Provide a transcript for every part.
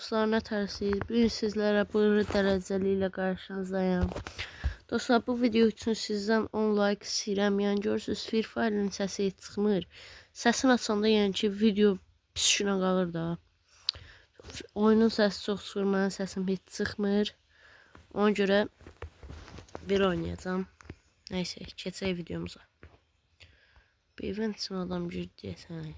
Dostlar, nə tərsiz? Bugün sizlərə buyruq dərəcəli ilə qarşınızdayım. Dostlar, bu video üçün sizdən 10 like istəyirəm. Yəni görürsünüz, Free Fire'ın səsi heç çıxmır. Səsini açanda yəni ki, video pişkinə qalır da. Oyunun səsi çox çıxır, mənim səsim heç çıxmır. Ona görə bir oynayacağım. Nəysə, keçək videomuza. Bir event üçün adam girdi deyəsən.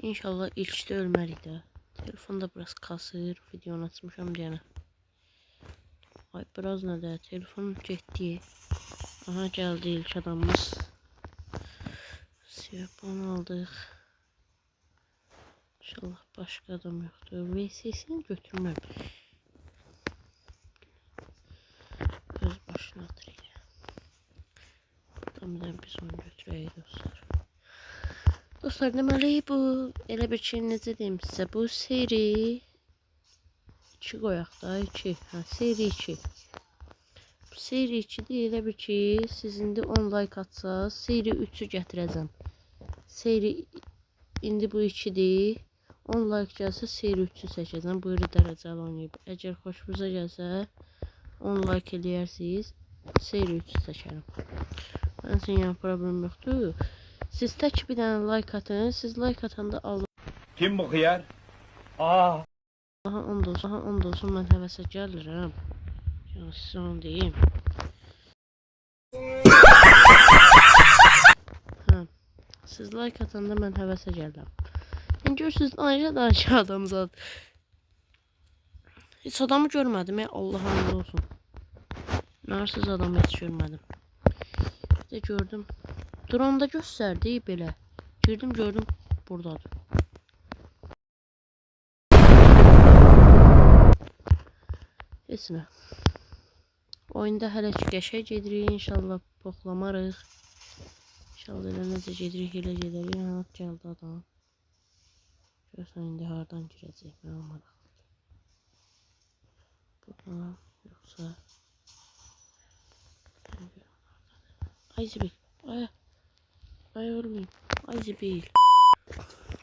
İnşallah ilkdə ölmərik də. Telefonda biraz kasır, videonu açmışam deyənə. Ay biraz nə də, telefon getdi. Aha, gəldi ilk adamımız. Siyapon aldıq. İnşallah başqa adam yoxdur. VSS'ini götürməm. Öz başına atırıq. Buradan biz onu götürək dostlar. Dostlar, deməli bu elə bir şey, necə deyim sizə, bu seri 2 qoyaq da, 2. Hə, seri 2. Bu seri 2-dir, elə bir ki, siz indi 10 like atsaz, seri 3-ü gətirəcəm. Seri indi bu 2-dir. 10 like gəlsə seri 3-ü çəkəcəm. Buyurun dərəcəli oynayıb. Əgər xoşunuza gəlsə 10 like eləyərsiniz, seri 3-ü çəkərəm. Mənim üçün yəni problem yoxdur. Siz tək bir dənə like atın. Siz like atanda alın. Kim bu xiyar? Aa. Aha, ond olsun, mən həvəsə gəlirəm. Yəni sizə onu deyim. Hə. Siz like atanda mən həvəsə gəlirəm. Yəni görürsünüz, danışa adam zat. Heç adamı görmədim ya, Allah hamd olsun. Narsız adamı heç görmədim. Bir də gördüm. Drone'da göstərdi belə. Girdim, gördüm buradadır. Heç nə. Oyunda hələ ki qəşəng gedirik, inşallah poxlamarıq. İnşallah elə necə gedirik, elə gedərik. Ha, gəldi adam. Görsən indi hardan girəcək, mən maraqlıdır. Buradan, yoxsa... Ay zibil, ay vurmayayım, ay zibil.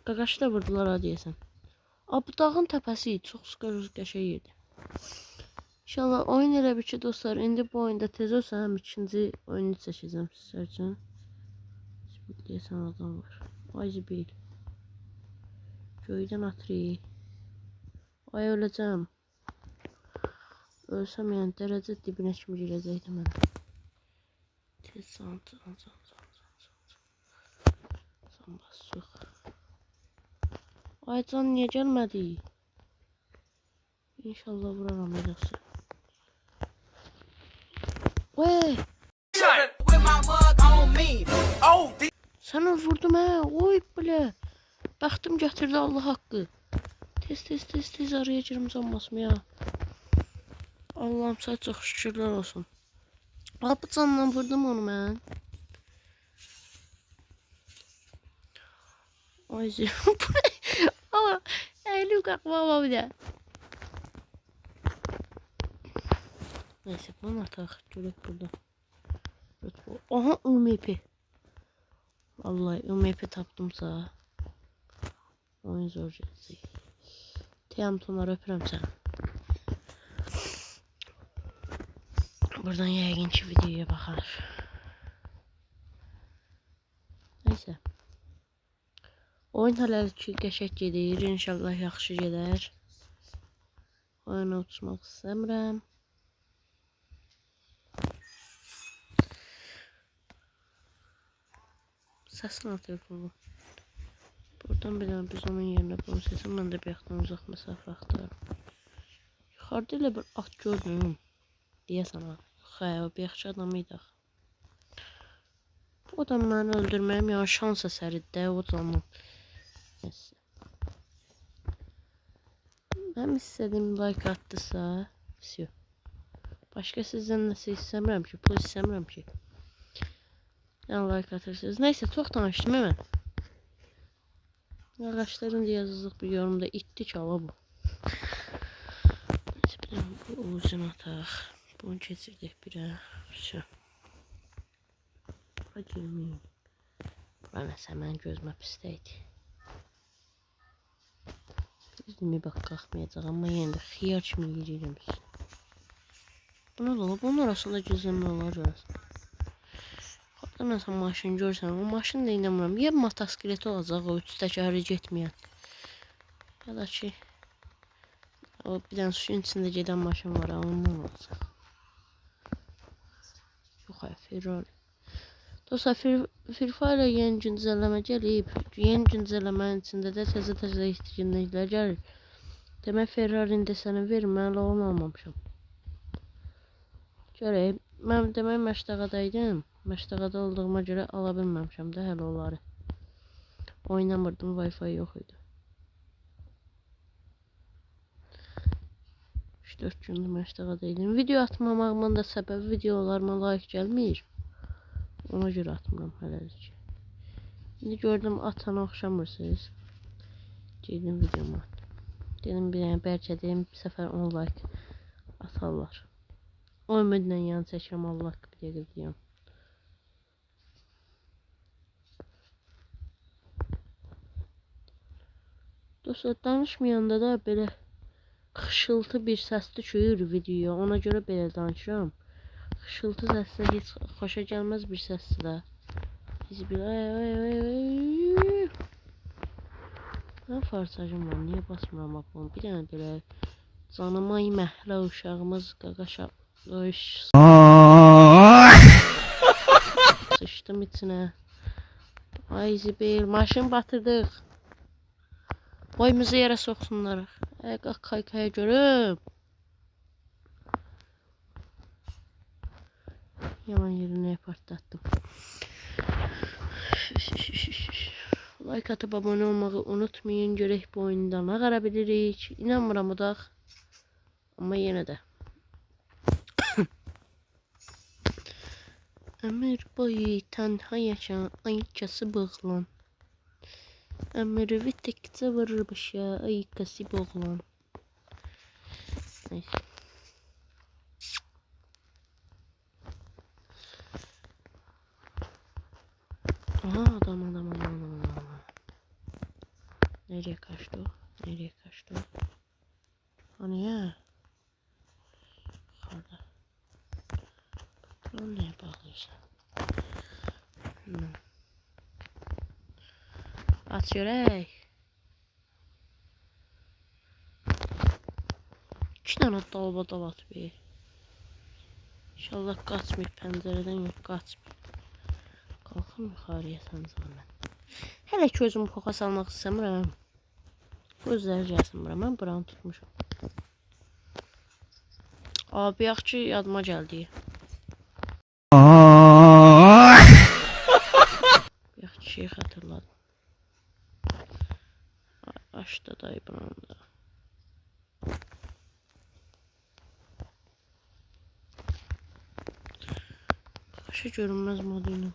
Qaqaşı da vurdular ha deyəsən. Bu dağın təpəsi çox sıqır qəşəng yerdir. İnşallah oyun elə bir ki dostlar, indi bu oyunda tez olsa həm ikinci oyunu çəkəcəm sizlər üçün. Zibil deyəsən adam var. Ay zibil. Göydən atırıq. Ay öləcəm. Ölsəm yəni dərəcə dibinə kimi girəcəkdi mənə. Tez can basıq. Ay can niyə gəlmədi? İnşallah vuraram edəsi. Vay! Sana vurdum hə, oy belə. Bəxtim gətirdi Allah haqqı. Tez araya girim can basmaya. Allah'ım sənə çox şükürlər olsun. Bu canla vurdum onu mən. Ay zirvə. Ama elim kalkmama bir de. Neyse bunu ataq. Görək burada. Aha UMP. Vallahi UMP tapdımsa oyun zor gələcək. Tiyamtonlar öpürəm səni. Buradan yəqin ki videoya baxar. Neyse. Oyun hələ ki qəşəng gedir. İnşallah yaxşı gedər. Oyuna uçmaq istəmirəm. Səsini atır bunu. Buradan bir dənə biz onun yerinə bunu seçim. Mən də bir yaxdan uzaq məsafə axtarım. Yuxarıda elə bir at gördüm. Deyəsən ha. Xəyal bir yaxşı adam idi. Bu adam məni öldürməyim yəni şans əsəridir də o zaman. Mən istədiyim like atdısa, все. Başqa sizdən nəsə istəmirəm ki, pul istəmirəm ki. Yəni like atırsınız. Neysə, çox danışdım mən. Ağaçların yazılıq bir yorumda itdik ala bu. Neysə, bir dənə bu uzun ataq. Bunu keçirdik birə. Все. Bura girməyim. Bura nəsə mənim gözümə pisdəydi. Dizimi bak qalxmayacaq, amma yenə də xiyar kimi yeyirəm. Buna da olub, onun arasında gizlənmə olar görəsən. Hatta məsələn maşın görsən, o maşın da inanmıram. Ya motosiklet olacaq, o 3 təkəri getməyən. Ya da ki, o bir dənə suyun içində gedən maşın var, ondan olacaq. Yox, Ferrari. Dostlar, Free Fire yeni güncəlləmə gəlib. Yeni güncəlləmənin içində də təzə etkinliklər gəlir. Demək Ferrari'nin desəni verin, mən onu almamışam. Görək, mən demək Məştəqadaydım. Məştəqada olduğuma görə ala bilməmişəm də hələ onları. Oynamırdım, Wi-Fi yox idi. 3-4 gündür Məştəqadaydım. Video atmamağımın da səbəbi videolarıma like gəlmir. Ona görə atmıram hələlik. İndi gördüm atana oxşamırsınız. Girdim videoma. Dedim bir dənə bəlkə deyim bir səfər 10 like atarlar. O ümidlə yan çəkirəm, Allah bir dəqiqə deyəm. Dostlar, danışmayanda da belə xışıltı bir səs düşür videoya. Ona görə belə danışıram. Xışıltı səsi heç xoşa gəlməz bir səsdir də. Biz bir nə farsajım var, niyə basmıram bax bunu? Bir dənə belə canıma məhlə uşağımız qaqaşa sıçdım içinə. Ay Zibil, maşın batırdıq. Boyumuzu yerə soxsunlar. Qalx kaykaya görüm. Yaman yerine partlattım. Like atıp abone olmayı unutmayın. Görək bu oyundan nə qara bilirik. İnanmıram udaq. Amma yenə də. Ömür boyu tənha yaşan ayıkası boğulan. Ömrü bittikçe vurur başa ayıkası boğulan. Neyse. Aha adam. Nereye kaçtı o? Nereye kaçtı o? Hani ya? Yukarıda. Patron neye bağlıysa? At görək. 2 tane dalba at bir. İnşallah qaçmayıb pəncərədən yox qaçmayıb. Qalxım yuxarıya sən zəhmət. Hələ ki özümü poxa salmaq istəmirəm. Gözləri gəlsin bura. Mən buranı tutmuşam. Abi yaxşı yadıma gəldi. Yaxşı şey xatırladım. Açdı dayı buranı da. Qaşı görünməz modu ilə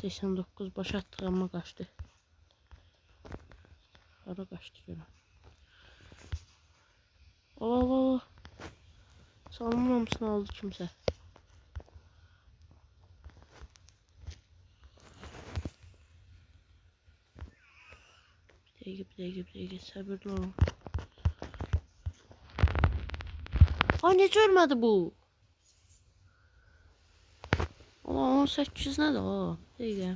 89 baş atdıq amma qaçdı. Hara qaçdı görəm. Allah. Salımın hamısını aldı kimsə. Bir dəqiqə səbirli olun. Ay necə ölmədi bu? Allah 18 nədir o? Dəqiqə.